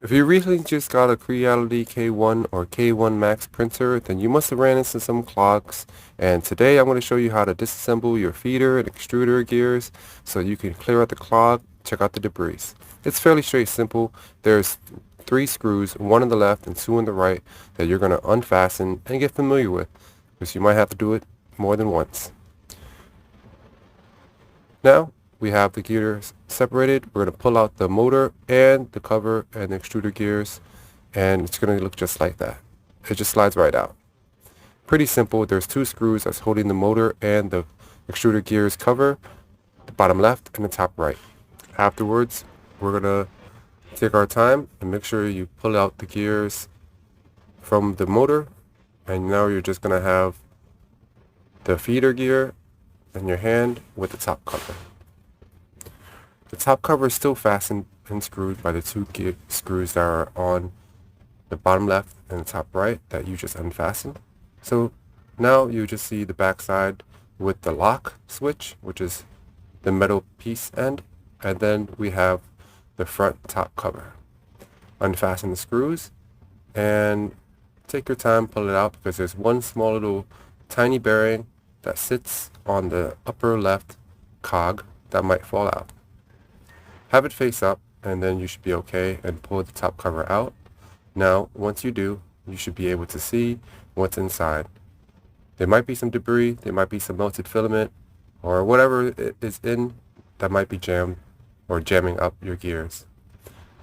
If you recently just got a Creality K1 or K1MAX printer, then you must have ran into some clogs. And today I'm going to show you how to disassemble your feeder and extruder gears so you can clear out the clog, check out the debris. It's fairly straight simple. There's 3 screws, one on the left and 2 on the right, that you're going to unfasten and get familiar with, because you might have to do it more than once. Now we have the gears separated. We're going to pull out the motor and the cover and the extruder gears, and it's going to look just like that. It just slides right out. Pretty simple. There's 2 screws that's holding the motor and the extruder gears cover, the bottom left and the top right. Afterwards, we're going to take our time and make sure you pull out the gears from the motor, and now you're just going to have the feeder gear in your hand with the top cover. The top cover is still fastened and screwed by the 2 gear screws that are on the bottom left and the top right that you just unfastened. So now you just see the back side with the lock switch, which is the metal piece end, and then we have the front top cover. Unfasten the screws and take your time, pull it out, because there's one small little tiny bearing that sits on the upper left cog that might fall out. Have it face up, and then you should be okay, and pull the top cover out. Now, once you do, you should be able to see what's inside. There might be some debris, there might be some melted filament, or whatever it is in that might be jammed or jamming up your gears.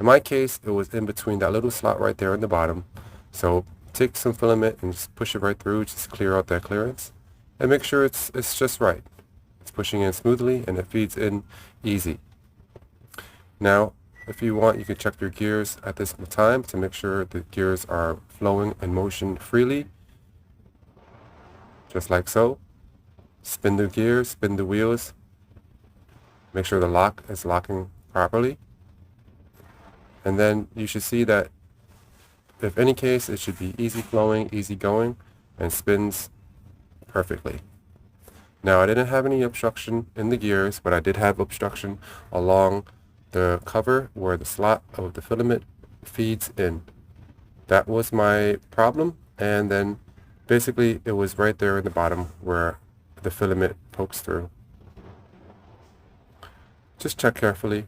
In my case, it was in between that little slot right there in the bottom. So take some filament and just push it right through, just clear out that clearance, and make sure it's just right. It's pushing in smoothly and it feeds in easy. Now, if you want, you can check your gears at this time to make sure the gears are flowing and motion freely. Just like so. Spin the gears, spin the wheels. Make sure the lock is locking properly. And then you should see that, if any case, it should be easy flowing, easy going, and spins perfectly. Now, I didn't have any obstruction in the gears, but I did have obstruction along the cover where the slot of the filament feeds in. That was my problem, and then basically it was right there in the bottom where the filament pokes through. Just check carefully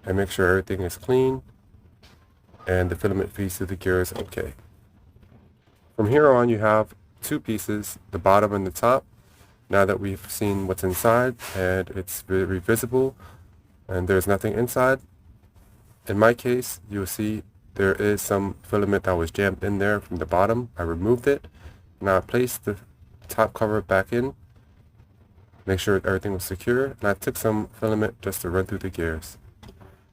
and make sure everything is clean and the filament feeds through the gears okay. From here on, you have 2 pieces, the bottom and the top. Now that we've seen what's inside and it's very visible and there's nothing inside, in my case, you'll see there is some filament that was jammed in there from the bottom. I removed it. Now I placed the top cover back in, make sure everything was secure, and I took some filament just to run through the gears.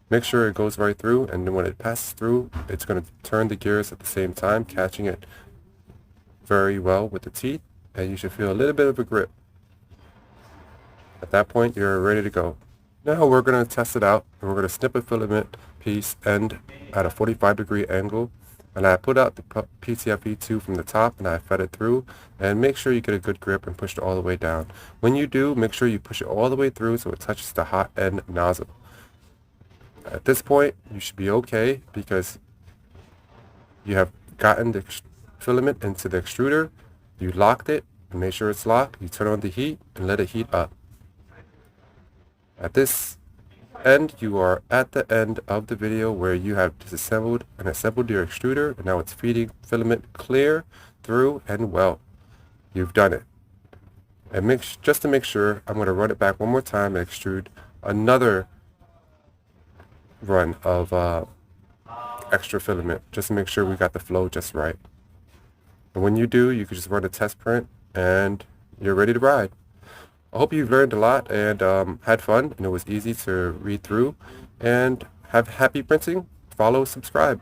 Make sure it goes right through, and then when it passes through, it's going to turn the gears at the same time, catching it very well with the teeth, and you should feel a little bit of a grip. At that point, you're ready to go. Now we're going to test it out, and we're going to snip a filament piece end at a 45-degree angle, and I put out the PTFE2 from the top and I fed it through, and make sure you get a good grip and push it all the way down. When you do, make sure you push it all the way through so it touches the hot end nozzle. At this point, you should be okay because you have gotten the filament into the extruder, you locked it and made sure it's locked, you turn on the heat and let it heat up. At this end, you are at the end of the video where you have disassembled and assembled your extruder, and now it's feeding filament clear through and well. You've done it. And just to make sure, I'm going to run it back one more time and extrude another run of extra filament just to make sure we got the flow just right. And when you do, you can just run a test print and you're ready to ride. I hope you've learned a lot and had fun, and it was easy to read through, and have happy printing. Follow, subscribe.